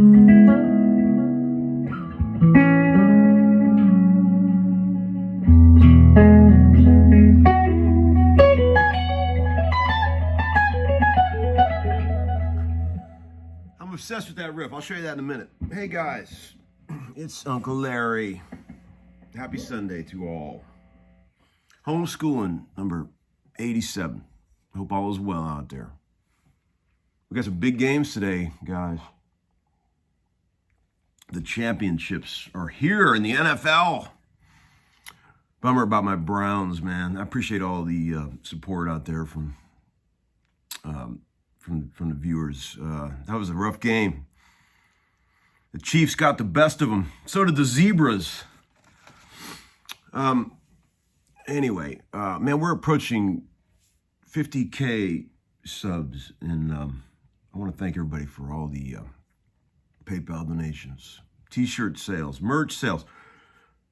I'm obsessed with that riff. I'll show you that in a minute. Hey guys, it's Uncle Larry. Happy Sunday to all. Homeschooling number 87. Hope all is well out there. We got some big games today, guys. The championships are here in the NFL. Bummer about my Browns, man. I appreciate all the support out there from the viewers. That was a rough game. The Chiefs got the best of them. So did the Zebras. Anyway, man, we're approaching 50K subs, and I want to thank everybody for all the PayPal donations, T-shirt sales, merch sales.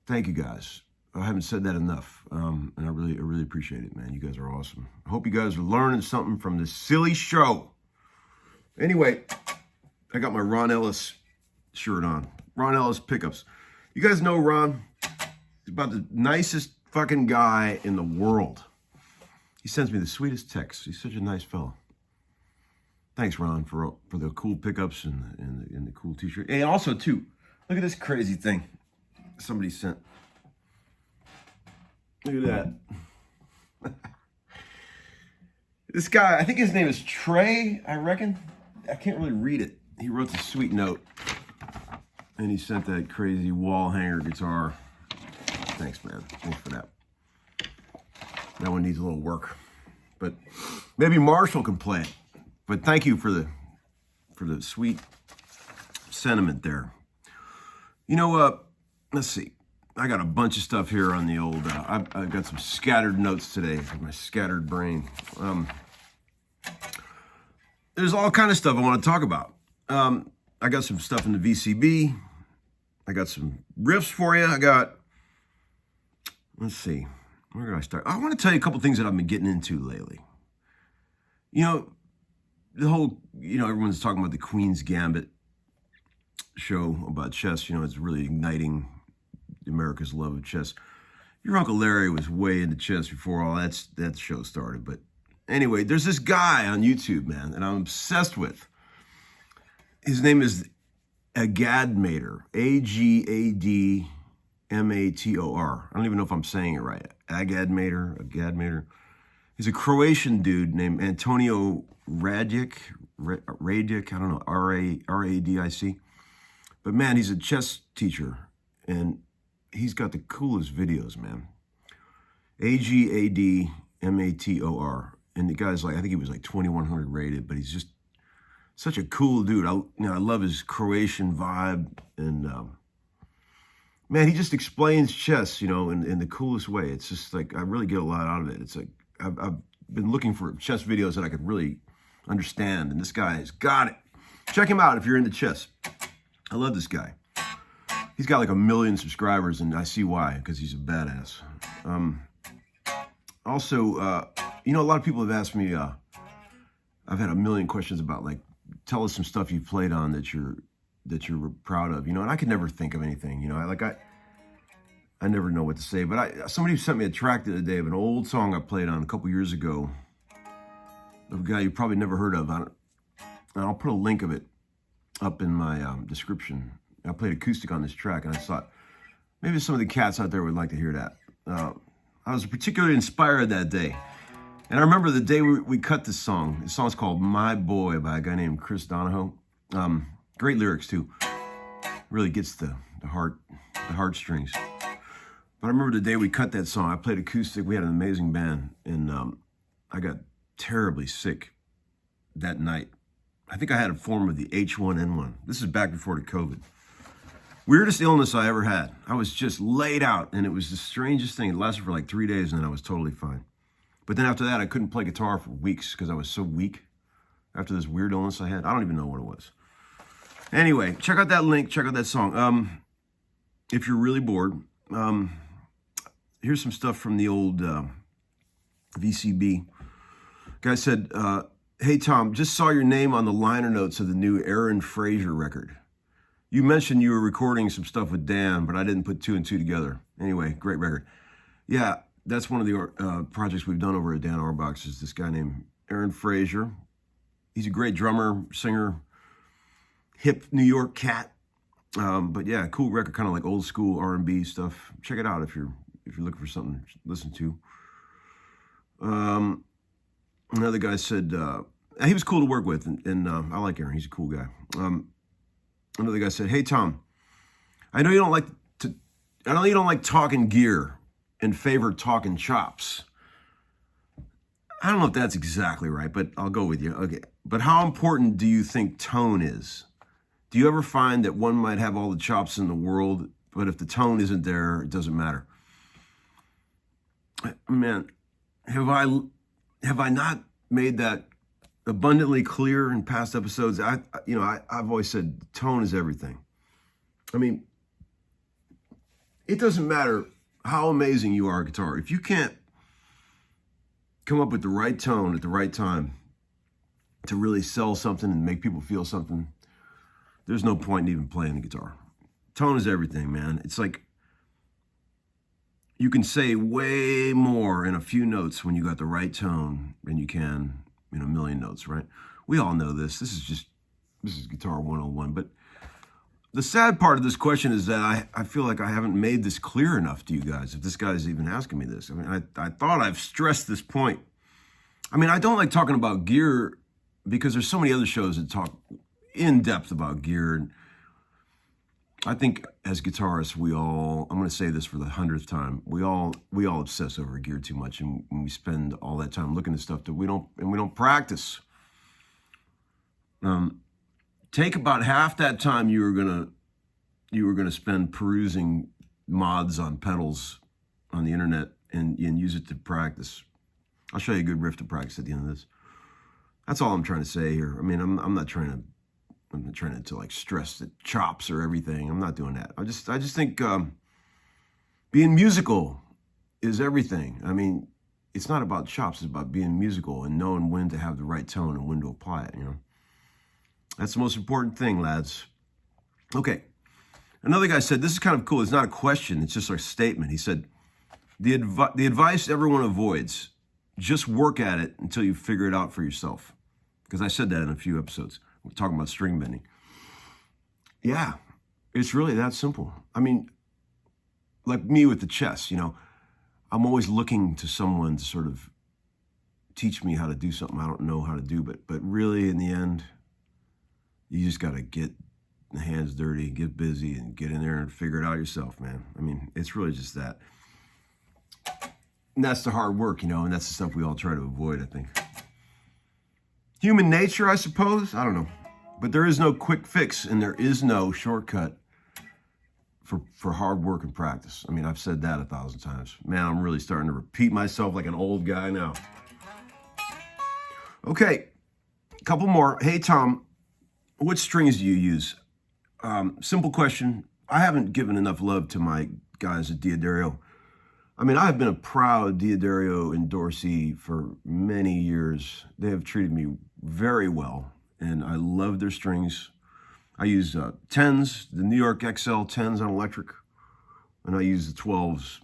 Thank you guys. I haven't said that enough, and I really appreciate it, man. You guys are awesome. I hope you guys are learning something from this silly show. Anyway, I got my Ron Ellis shirt on. Ron Ellis pickups. You guys know Ron? He's about the nicest fucking guy in the world. He sends me the sweetest texts. He's such a nice fellow. Thanks, Ron, for the cool pickups and the cool T-shirt. And also, too, look at this crazy thing somebody sent. Look at that. This guy, I think his name is Trey, I reckon. I can't really read it. He wrote a sweet note. And he sent that crazy wall hanger guitar. Thanks, man. Thanks for that. That one needs a little work. But maybe Marshall can play it. But thank you for the sweet sentiment there. You know, let's see. I got a bunch of stuff here on the old, I've got some scattered notes today for my scattered brain. There's all kind of stuff I want to talk about. I got some stuff in the VCB. I got some riffs for you. Let's see, where did I start? I want to tell you a couple things that I've been getting into lately. You know, the whole, everyone's talking about the Queen's Gambit show about chess. It's really igniting America's love of chess. Your Uncle Larry was way into chess before all that show started. But anyway, there's this guy on YouTube, man, that I'm obsessed with. His name is Agadmator, Agadmator. I don't even know if I'm saying it right. Agadmator. He's a Croatian dude named Antonio Radic. I don't know, R-A-D-I-C. But man, he's a chess teacher, and he's got the coolest videos, man. Agadmator. And the guy's I think he was 2,100 rated, but he's just such a cool dude. I love his Croatian vibe, and man, he just explains chess, in the coolest way. It's just I really get a lot out of it. It's I've been looking for chess videos that I could really understand, and this guy has got it. Check him out if you're into chess. I love this guy. He's got 1 million subscribers, and I see why, because he's a badass. Also, a lot of people have asked me, I've had 1 million questions about, tell us some stuff you've played on that you're proud of, and I could never think of anything, I never know what to say, but somebody sent me a track the other day of an old song I played on a couple years ago, of a guy you probably never heard of, and I'll put a link of it up in my description. I played acoustic on this track, and I thought maybe some of the cats out there would like to hear that. I was particularly inspired that day. And I remember the day we cut this song. The song's called My Boy by a guy named Chris Donahoe. Great lyrics, too. Really gets the heartstrings. But I remember the day we cut that song. I played acoustic. We had an amazing band. And I got terribly sick that night. I think I had a form of the H1N1. This is back before the COVID. Weirdest illness I ever had. I was just laid out, and it was the strangest thing. It lasted for 3 days, and then I was totally fine. But then after that, I couldn't play guitar for weeks because I was so weak after this weird illness I had. I don't even know what it was. Anyway, check out that link. Check out that song. If you're really bored, here's some stuff from the old VCB. Guy said, hey, Tom, just saw your name on the liner notes of the new Aaron Fraser record. You mentioned you were recording some stuff with Dan, but I didn't put two and two together. Anyway, great record. Yeah, that's one of the projects we've done over at Dan Auerbach's is this guy named Aaron Frazier. He's a great drummer, singer, hip New York cat. But yeah, cool record, kind of like old school R&B stuff. Check it out if you're looking for something to listen to. Another guy said he was cool to work with, and I like Aaron. He's a cool guy. Another guy said, "Hey Tom, I know you don't like talking gear and favor talking chops. I don't know if that's exactly right, but I'll go with you. Okay, but how important do you think tone is? Do you ever find that one might have all the chops in the world, but if the tone isn't there, it doesn't matter?" Man, have I not made that abundantly clear in past episodes? I've always said tone is everything. I mean, it doesn't matter how amazing you are at guitar. If you can't come up with the right tone at the right time to really sell something and make people feel something, there's no point in even playing the guitar. Tone is everything, man. It's like you can say way more in a few notes when you got the right tone than you can in a million notes, right? We all know this. This is Guitar 101. But the sad part of this question is that I feel like I haven't made this clear enough to you guys, if this guy's even asking me this. I mean, I thought I've stressed this point. I mean, I don't like talking about gear because there's so many other shows that talk in depth about gear. And I think as guitarists, I'm going to say this for the 100th time, we all obsess over gear too much, and we spend all that time looking at stuff that we don't practice. Take about half that time you were gonna spend perusing mods on pedals on the internet and use it to practice. I'll show you a good riff to practice at the end of this. That's all I'm trying to say here. I mean, I'm not trying to like stress that chops are everything. I'm not doing that. I just think being musical is everything. I mean, it's not about chops. It's about being musical and knowing when to have the right tone and when to apply it. That's the most important thing, lads. Okay. Another guy said, this is kind of cool. It's not a question. It's just a statement. He said, the advice everyone avoids, just work at it until you figure it out for yourself. Because I said that in a few episodes. We're talking about string bending. Yeah, it's really that simple. I mean, like me with the chess, I'm always looking to someone to sort of teach me how to do something I don't know how to do. But really, in the end, you just got to get the hands dirty, get busy, and get in there and figure it out yourself, man. I mean, it's really just that. And that's the hard work, and that's the stuff we all try to avoid, I think. Human nature, I suppose. I don't know. But there is no quick fix, and there is no shortcut for hard work and practice. I mean, I've said that 1,000 times. Man, I'm really starting to repeat myself like an old guy now. Okay, a couple more. Hey, Tom, what strings do you use? Simple question. I haven't given enough love to my guys at Diodario. I mean, I've been a proud Diodario endorsee for many years. They have treated me very well, and I love their strings. I use 10s, the New York XL 10s on electric, and I use the 12s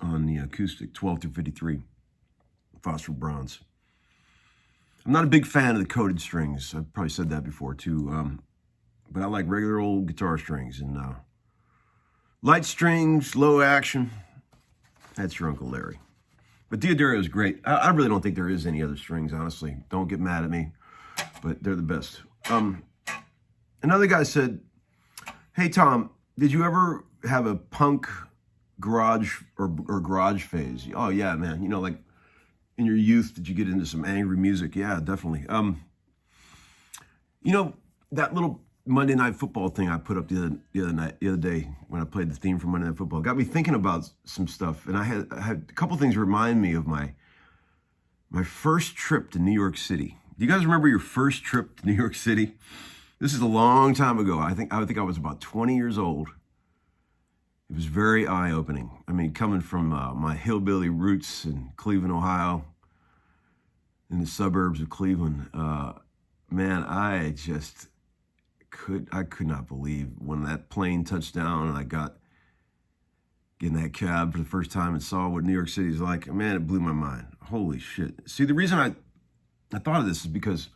on the acoustic, 12 through 53, phosphor bronze. I'm not a big fan of the coated strings. I've probably said that before too, but I like regular old guitar strings, and light strings, low action. That's your Uncle Larry. But Diodario is great. I really don't think there is any other strings, honestly. Don't get mad at me, but they're the best. Another guy said, hey, Tom, did you ever have a punk garage or garage phase? Oh, yeah, man. Like in your youth, did you get into some angry music? Yeah, definitely. That little Monday Night Football thing I put up the other day when I played the theme for Monday Night Football got me thinking about some stuff, and I had a couple things remind me of my first trip to New York City. Do you guys remember your first trip to New York City? This is a long time ago. I think I was about 20 years old. It was very eye-opening. I mean, coming from my hillbilly roots in Cleveland, Ohio, in the suburbs of Cleveland, man, I just could not believe when that plane touched down and I got in that cab for the first time and saw what New York City is like. Man, it blew my mind. Holy shit. See, the reason I thought of this is because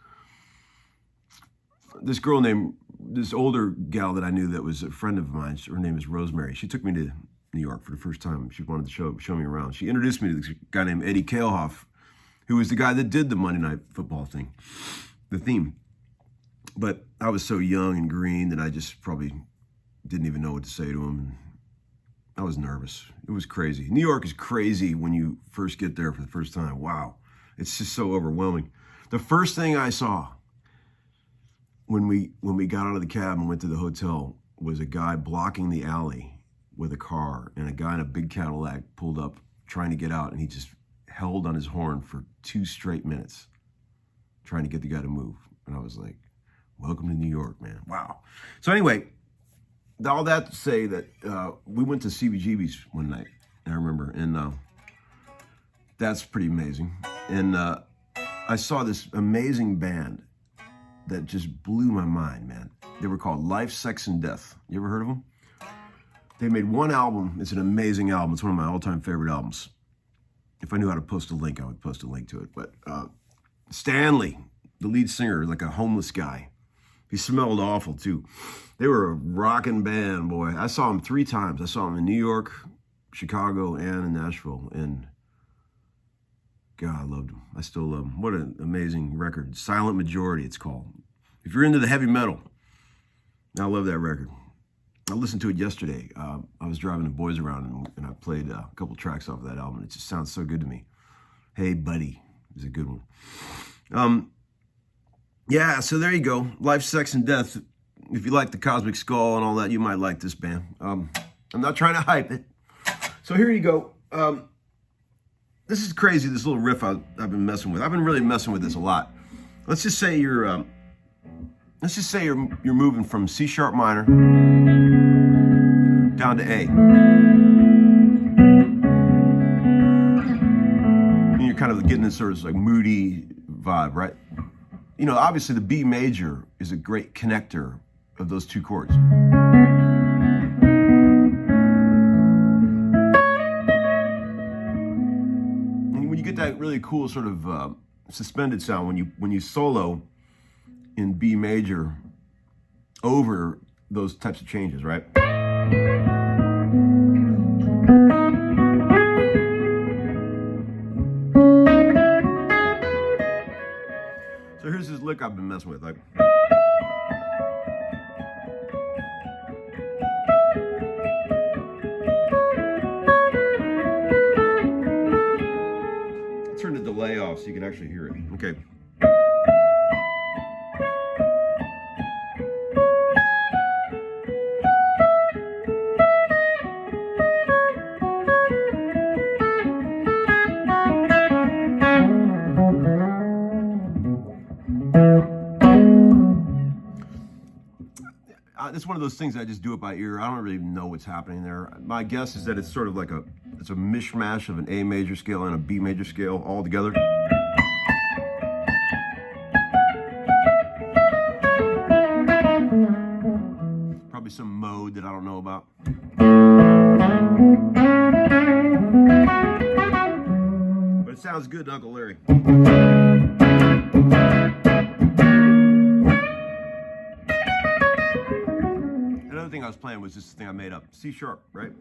this older gal that I knew that was a friend of mine, her name is Rosemary. She took me to New York for the first time. She wanted to show me around. She introduced me to this guy named Eddie Kalehoff, who was the guy that did the Monday Night Football thing, the theme. But I was so young and green that I just probably didn't even know what to say to him. I was nervous. It was crazy. New York is crazy when you first get there for the first time. Wow. It's just so overwhelming. The first thing I saw when we got out of the cab and went to the hotel was a guy blocking the alley with a car, and a guy in a big Cadillac pulled up trying to get out, and he just held on his horn for 2 straight minutes trying to get the guy to move. And I was like, welcome to New York, man. Wow. So anyway, all that to say that we went to CBGB's one night, I remember, and that's pretty amazing. And I saw this amazing band that just blew my mind, man. They were called Life, Sex, and Death. You ever heard of them? They made one album. It's an amazing album. It's one of my all-time favorite albums. If I knew how to post a link, I would post a link to it. But Stanley, the lead singer, like a homeless guy. He smelled awful, too. They were a rocking band, boy. I saw them 3 times. I saw them in New York, Chicago, and in Nashville. And God, I loved them. I still love them. What an amazing record. Silent Majority, it's called. If you're into the heavy metal, I love that record. I listened to it yesterday. I was driving the boys around and I played a couple tracks off of that album. It just sounds so good to me. Hey Buddy is a good one. Yeah, so there you go. Life, Sex, and Death. If you like the Cosmic Skull and all that, you might like this band. I'm not trying to hype it. So here you go. This is crazy, this little riff I've been messing with. I've been really messing with this a lot. Let's just say you're moving from C sharp minor down to A. And you're kind of getting this sort of like moody vibe, right? You know, obviously the B major is a great connector of those 2 chords. And when you get that really cool sort of suspended sound, when you solo in B major over those types of changes, right? So here's this lick I've been messing with, like. Turn the delay off so you can actually hear it. Okay. It's one of those things I just do it by ear. I don't really know what's happening there. My guess is that it's sort of like it's a mishmash of an A major scale and a B major scale all together. Probably some mode that I don't know about. But it sounds good to Uncle Larry. Another thing I was playing was this thing I made up. C sharp, right?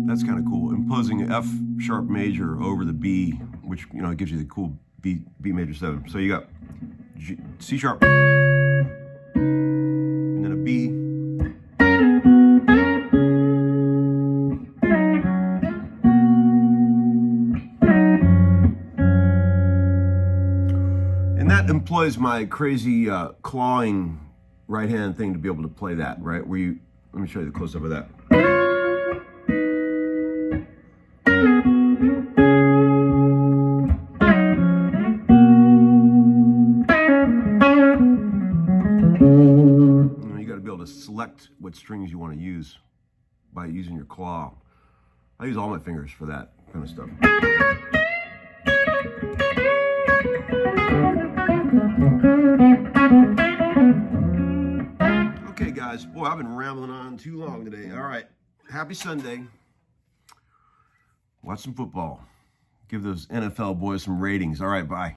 That's kind of cool. Imposing F sharp major over the B, which, you know, gives you the cool B major 7. So you got C sharp, and then a B, and that employs my crazy clawing right hand thing to be able to play that, right? Where you, let me show you the close up of that. You got to be able to select what strings you want to use by using your claw. I use all my fingers for that kind of stuff. Okay, guys. Boy, I've been rambling on too long today. All right. Happy Sunday. Watch some football. Give those NFL boys some ratings. All right, bye.